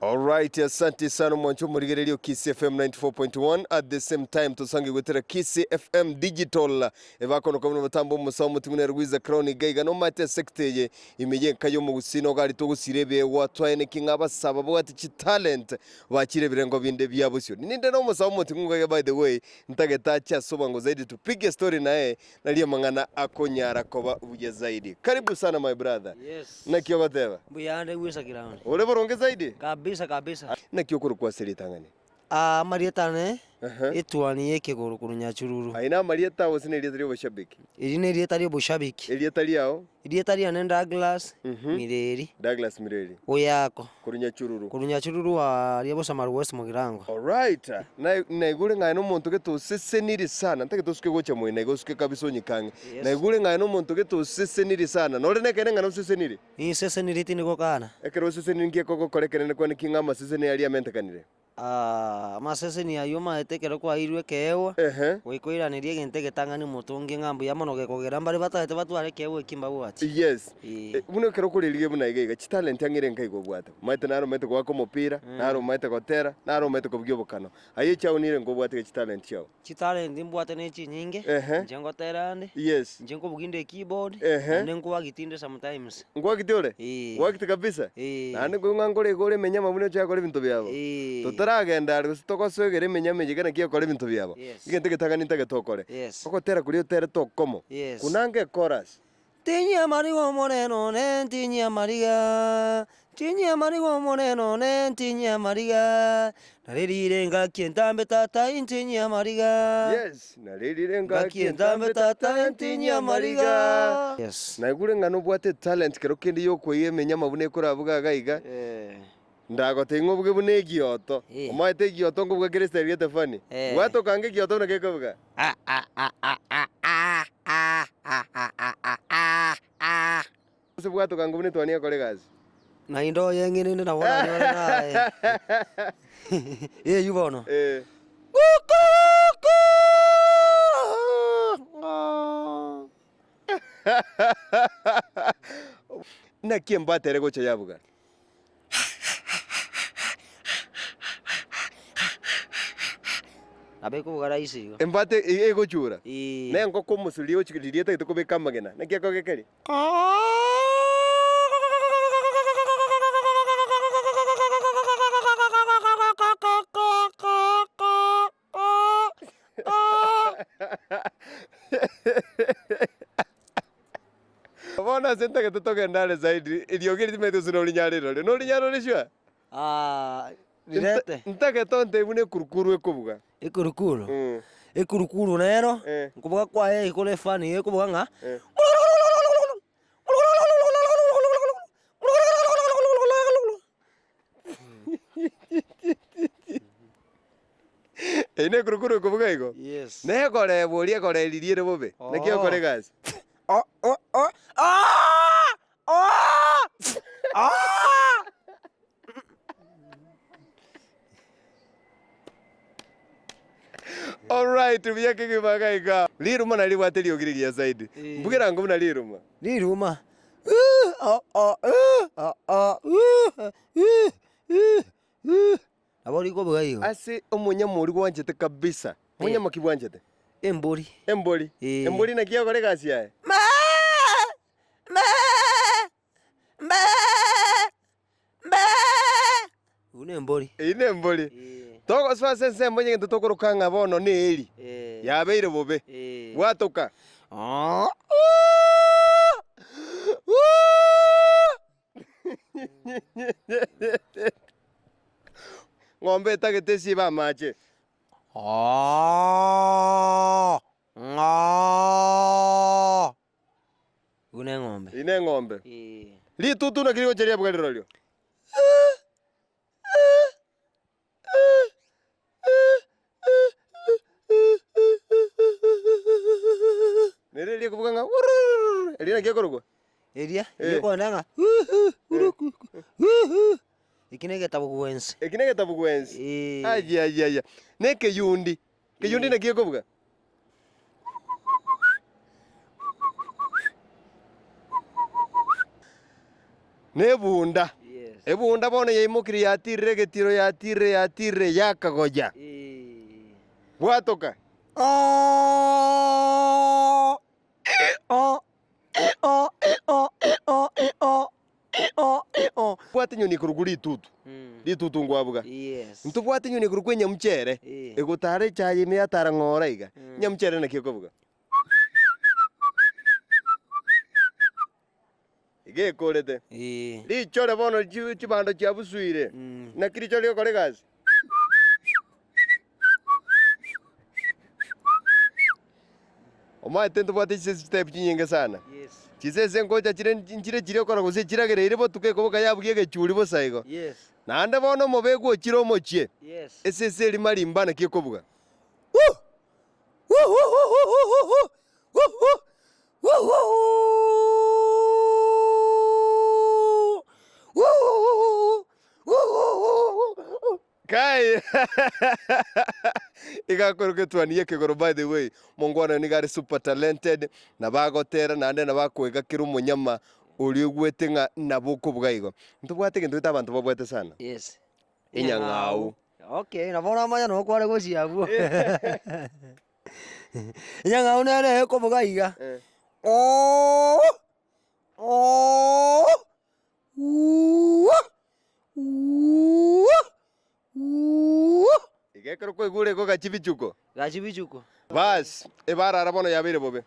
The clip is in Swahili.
Alright, asante sana mwancho muri radio Kiss FM 94.1 at the same time tusange gwetera Kiss FM digital evakono kamwe batambo musawo mutimune rwiza crown gaiga no mate secteur imeye kayo mu gusino gari to gusirebe watwaye kinga basaba bwati chi talent bakire birengo binde byabusyo ninde no musawo mutimwe by the way ntageta cha sobango zaidi tupige story naye naliye mangana akonyara koba ubuje zaidi. Karibu sana my brother. Yes. Na kiyo bateba Buyande wisa kirani ole boronge zaidi kabisa na kiyo kuru kwa serita ngani marieta ne etwani yeke guru nyachururu aina marieta wasine irieta ryo bashabiki irine irieta ryo bashabiki irieta ryao irieta rya Douglas Mireri oyako kuru nyachururu wa ryo Samaru West Mugirango. Alright, na igure ngano muntu geto seseniri sana ntake tosuke gocha mwene gosuke kabiso nyikange na igure ngano muntu geto seseniri sana nore nekene ngano seseniri ni seseniri tiniko kana ekero seseniri ngiye koko korekene kwa nikingama seseniri ali amentekanire masese ni ayo maetekero kwa irwe kewa wikoiranirie gente getangani mutungi ngambu ya mono kogera mbari batahete batware kewe kimba bwati. Yes. Buno kero kuririye buna igega chi talent yangire nkaiko bwata maite naro maite kwa mupira naro maite gotera naro maite ko byobukano aye chao nire ngo bwate chi talent chao chi talent mbwate ne chi nyinge njengo terande njengo buginde keyboard nengo wagitinde sometimes ngo wagitore wagite kabisa nane ngo ngangore gore menya mabuno cha gore bintu byabo turagenda tugoswegere menyamenye kana kiyo kore bintu byabo igente gitanga nintage tokore okotera kuri otere tokomo kunange chorus tinya marigo moreno ne tinya mariga moreno ne tinya mariga naririrenga kientambe tata intinya mariga naririrenga kientambe tata intinya mariga na igure ngano bwate talent kero kindi yokoye menya mabune kuravuga gaiga ndagote ngobwe bune gioto omaite gioto ngobwe Kristo riete fani wato kange gioto na kekobuga se bwato kange bune twani akore gazi na indo yengine na wona nae yubono na kiembatere gocha yabuga abeko bugara isi embate ego chura ne ngo ko musulio chikiriete to kubeka magena na kiako gekeri bona senta que te toque ndale zaidi iliogiri timeto sino linyariro no linyariro shwa direte ntake tonte bune kurukuru ekobuga ekurukuru nero kubuga kwa ikole fani ekubuga nga ene kurukuru kubuga iko ne kore bolie kore liliere bobe ne kiyo kore gas Alright, tubiyake kibagaiga liruma na libwate liogirigia zaidi mbugira ngo muna liruma abori ko bugayo ase omunyama uri gwanjete kabisa munyama kibwanjete embori na kiyo kore gasi yae ine embori toko swa sense mbonye ngento tokorukanga bono ne eri yabeire bobe watoka ngombe tagete siba mache ine ngombe li tutu na kirigo cheria bwaliro lyo Nerelia kubuganga elina kyekorugwa eria yoko ndanga ikinege tabugwensi aya ne keyundi na kyekobuga ne bunda Ebunda bono yaimukiri yatirire getiro yatirire yakagoja. Bwatoka. Bwate nyoni kuruguri itutu. Itutu ngwabuga. Yes. Ntu bwate nyoni kurugwe nyamchere. Egutare chaye me yatara ngora iga. Nyamchere na kikobuga. Ige korete. Ri chore bono chibando chabusuire. Na kiri chore kore gazi. Oma tento bwate step nyinga sana. Yes. Chisese ngoja chire kora gose chiragerere bo tuke koboka yabugie gechuri bo saigo. Yes. Nande bono mobego chiro mochie. Yes. Esese limalimba na kikobuga. Kai. Igakoruke twanie kegoro by the way. Mongwana ni gari super talented na bagotera nande na bakwega kiru munyama uri ugwete nga nabuko bwaigo. Ntubwate kintu abantu babwete sana. Yes. Inyang'au. Okay, na bona manya no kware gociabu. Inyang'au nere ko bugaiga. Igekero ko igure ko gachibichuko. Gachibichuko. Bas, ebara arabono yabire bobe.